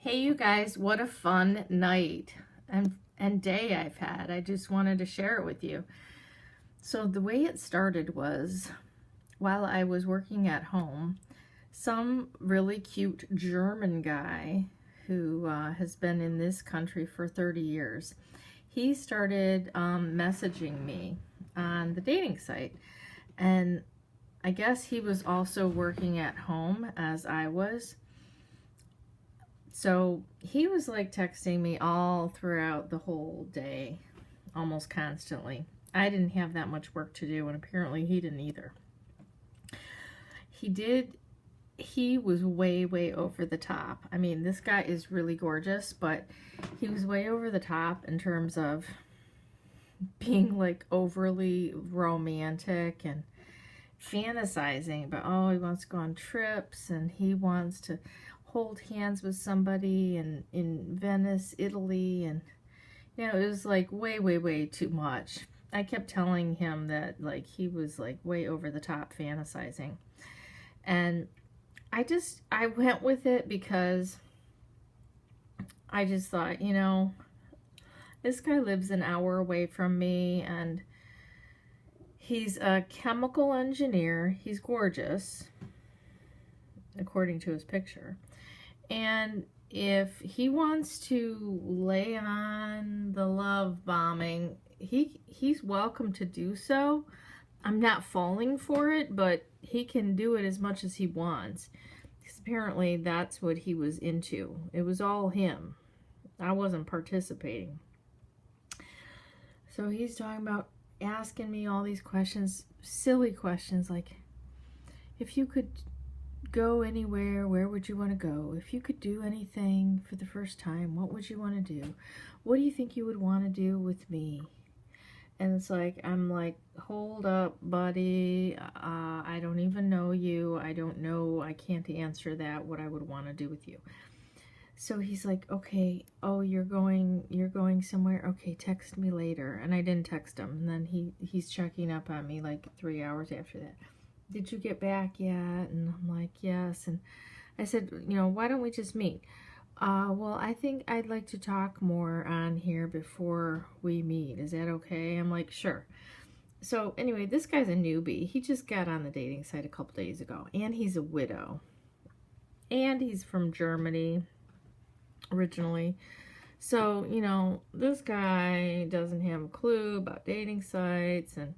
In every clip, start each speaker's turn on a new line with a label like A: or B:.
A: Hey you guys, what a fun night and day I've had. I just wanted to share it with you. So the way it started was while I was working at home, some really cute German guy who has been in this country for 30 years, he started messaging me on the dating site. And I guess he was also working at home as I was. So he was like texting me all throughout the whole day, almost constantly. I didn't have that much work to do, and apparently he didn't either. He was way, way over the top. I mean, this guy is really gorgeous, but he was way over the top in terms of being like overly romantic and fantasizing about, oh, he wants to go on trips and he wants to hold hands with somebody in Venice, Italy, and it was like way, way, way too much. I kept telling him that like he was like way over the top fantasizing. And I went with it because I just thought, this guy lives an hour away from me and he's a chemical engineer. He's gorgeous, according to his picture. And if he wants to lay on the love bombing, he's welcome to do so. I'm not falling for it, but he can do it as much as he wants. Because apparently that's what he was into. It was all him. I wasn't participating. So he's talking about asking me all these questions, silly questions like, if you could go anywhere, where would you want to go? If you could do anything for the first time, what would you want to do? What do you think you would want to do with me? And it's like, I'm like, hold up, buddy. I don't even know you. I don't know. I can't answer that, what I would want to do with you. So he's like, okay, oh, you're going somewhere? Okay, text me later. And I didn't text him. And then he's checking up on me like 3 hours after that. Did you get back yet? And I'm like, yes. And I said, why don't we just meet? Well, I think I'd like to talk more on here before we meet. Is that okay? I'm like, sure. So anyway, this guy's a newbie. He just got on the dating site a couple days ago. And he's a widow. And he's from Germany originally. So, this guy doesn't have a clue about dating sites, and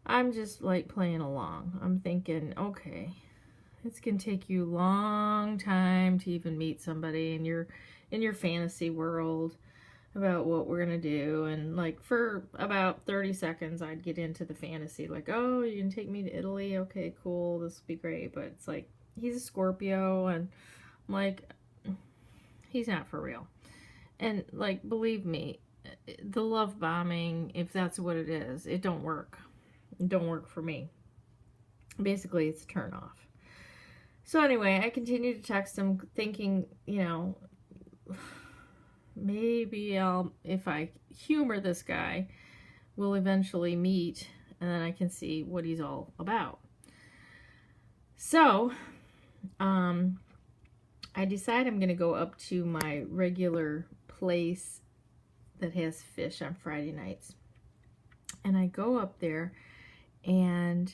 A: I'm just like playing along. I'm thinking, okay, it's gonna take you a long time to even meet somebody in your fantasy world about what we're gonna do. And like for about 30 seconds I'd get into the fantasy, like, oh, you can take me to Italy, okay, cool, this will be great. But it's like, he's a Scorpio, and I'm like, he's not for real. And like, believe me, the love bombing, if that's what it is, it don't work. It don't work for me. Basically, it's a turn off. So anyway, I continued to text him thinking, maybe if I humor this guy, we'll eventually meet and then I can see what he's all about. So, I decide I'm going to go up to my regular place that has fish on Friday nights. And I go up there, and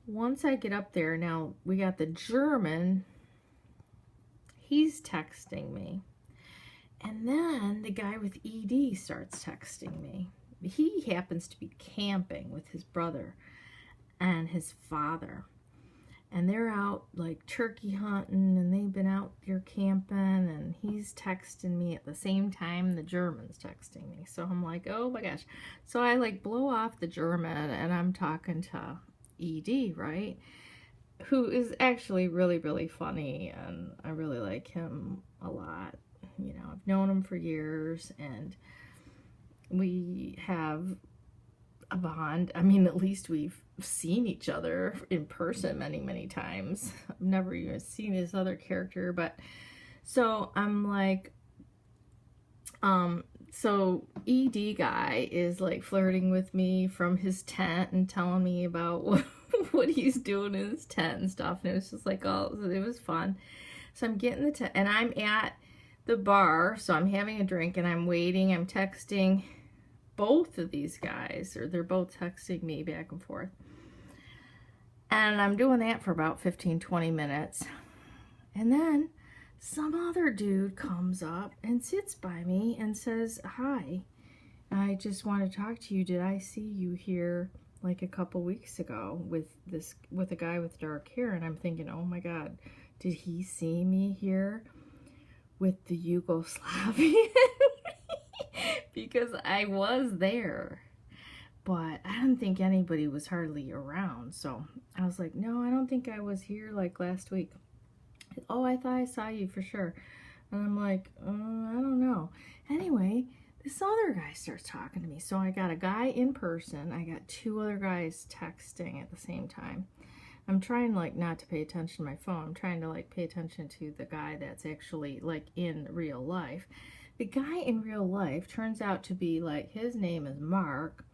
A: once I get up there, now we got the German, he's texting me. And then the guy with ED starts texting me. He happens to be camping with his brother and his father. And they're out like turkey hunting, and they've been out here camping, and he's texting me at the same time the German's texting me. So I'm like, oh my gosh. So I like blow off the German, and I'm talking to ED, right? Who is actually really, really funny, and I really like him a lot. I've known him for years, and we have a bond. I mean, at least we've seen each other in person many, many times. I've never even seen his other character, but so I'm like, so ED guy is like flirting with me from his tent and telling me about what he's doing in his tent and stuff, and it was just like, oh, it was fun. So I'm getting and I'm at the bar, so I'm having a drink and I'm waiting. I'm texting both of these guys, or they're both texting me back and forth. And I'm doing that for about 15-20 minutes. And then some other dude comes up and sits by me and says, "Hi, I just want to talk to you. Did I see you here like a couple weeks ago with a guy with dark hair?" And I'm thinking, oh my God, did he see me here with the Yugoslavian? Because I was there, but I didn't think anybody was hardly around. So I was like, no, I don't think I was here like last week. Oh, I thought I saw you for sure. And I'm like, I don't know. Anyway, this other guy starts talking to me. So I got a guy in person. I got two other guys texting at the same time. I'm trying like not to pay attention to my phone. I'm trying to like pay attention to the guy that's actually like in real life. The guy in real life turns out to be like, his name is Mark.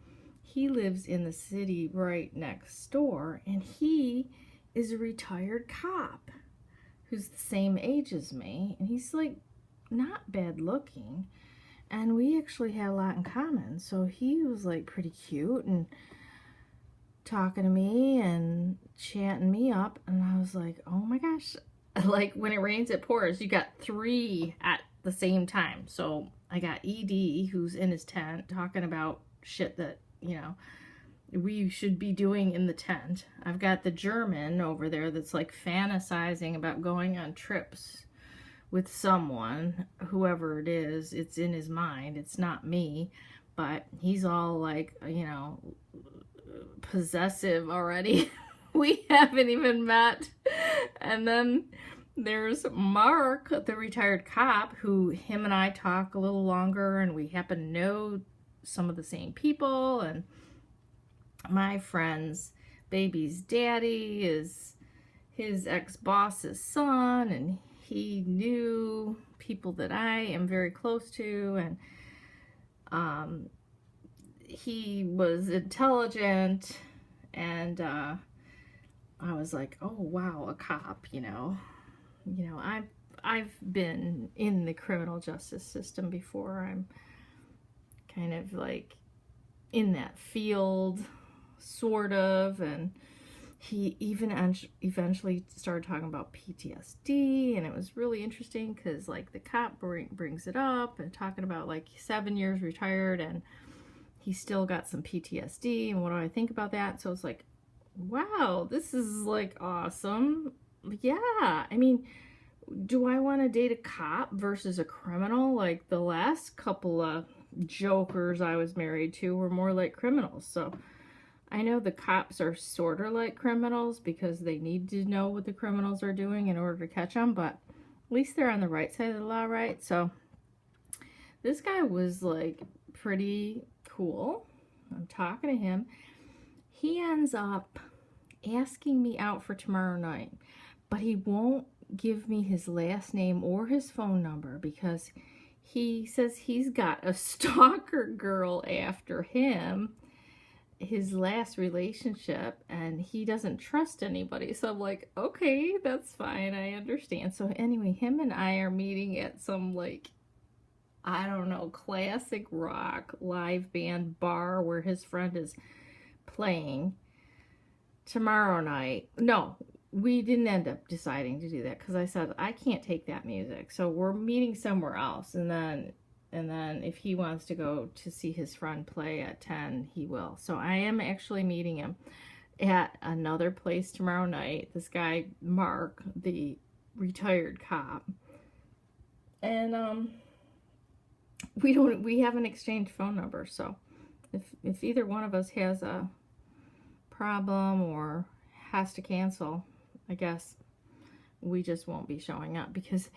A: He lives in the city right next door, and he is a retired cop who's the same age as me, and he's like not bad looking, and we actually had a lot in common. So he was like pretty cute and talking to me and chatting me up, and I was like, oh my gosh, like when it rains it pours. You got three at the same time. So I got ED, who's in his tent talking about shit that, you know, we should be doing in the tent. I've got the German over there that's like fantasizing about going on trips with someone, whoever it is. It's in his mind. It's not me, but he's all like, you know, possessive already. We haven't even met. And then there's Mark, the retired cop, who him and I talk a little longer, and we happen to know some of the same people. And my friend's baby's daddy is his ex-boss's son, and he knew people that I am very close to, and he was intelligent, and I was like, oh wow, a cop, you know, I've been in the criminal justice system before. I'm kind of like in that field, sort of. And he even eventually started talking about PTSD, and it was really interesting because like the cop brings it up and talking about like 7 years retired and he still got some PTSD, and what do I think about that? So it's like, wow, this is like awesome. Yeah, I mean, do I want to date a cop versus a criminal? Like the last couple of jokers I was married to were more like criminals. So I know the cops are sort of like criminals because they need to know what the criminals are doing in order to catch them, but at least they're on the right side of the law, right? So this guy was like pretty cool. I'm talking to him. He ends up asking me out for tomorrow night, but he won't give me his last name or his phone number because he says he's got a stalker girl after him, his last relationship, and he doesn't trust anybody. So I'm like, okay, that's fine, I understand. So anyway, him and I are meeting at some like, I don't know, classic rock live band bar where his friend is playing tomorrow night. No, we didn't end up deciding to do that because I said I can't take that music. So we're meeting somewhere else, and then if he wants to go to see his friend play at 10, he will. So I am actually meeting him at another place tomorrow night. This guy Mark, the retired cop, and we haven't exchanged phone numbers. So if either one of us has a problem or has to cancel, I guess we just won't be showing up because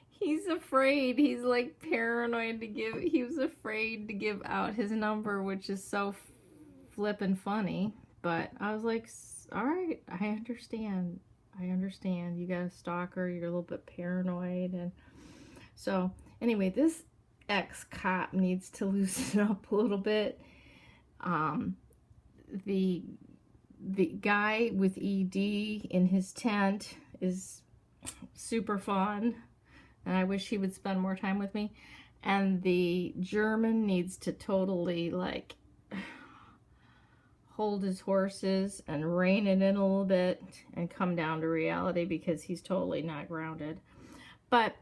A: he's afraid. He's like paranoid to give. He was afraid to give out his number, which is so flippin' funny. But I was like, all right, I understand. You got a stalker. You're a little bit paranoid, and so anyway, this ex-cop needs to loosen up a little bit. The guy with ED in his tent is
B: super fun, and I wish he would spend more time with me. And the German needs to totally like hold his horses and rein it in a little bit and come down to reality, because he's totally not grounded. But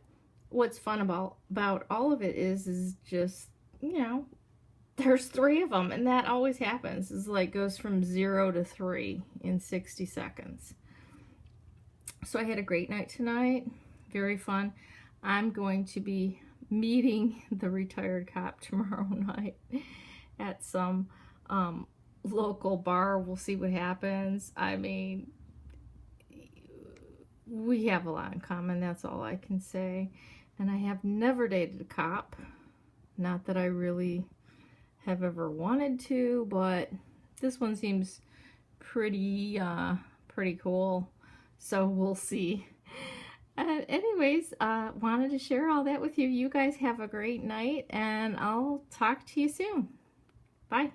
B: what's fun about all of it is just, you know, there's 3 of them, and that always happens. It's like goes from 0 to 3 in 60 seconds. So I had a great night tonight, very fun. I'm going to be meeting the retired cop tomorrow night at some local bar. We'll see what happens. I mean, we have a lot in common, that's all I can say. And I have never dated a cop. Not that I really have ever wanted to, but this one seems pretty cool. So we'll see. Anyways, wanted to share all that with you. You guys have a great night, and I'll talk to you soon. Bye.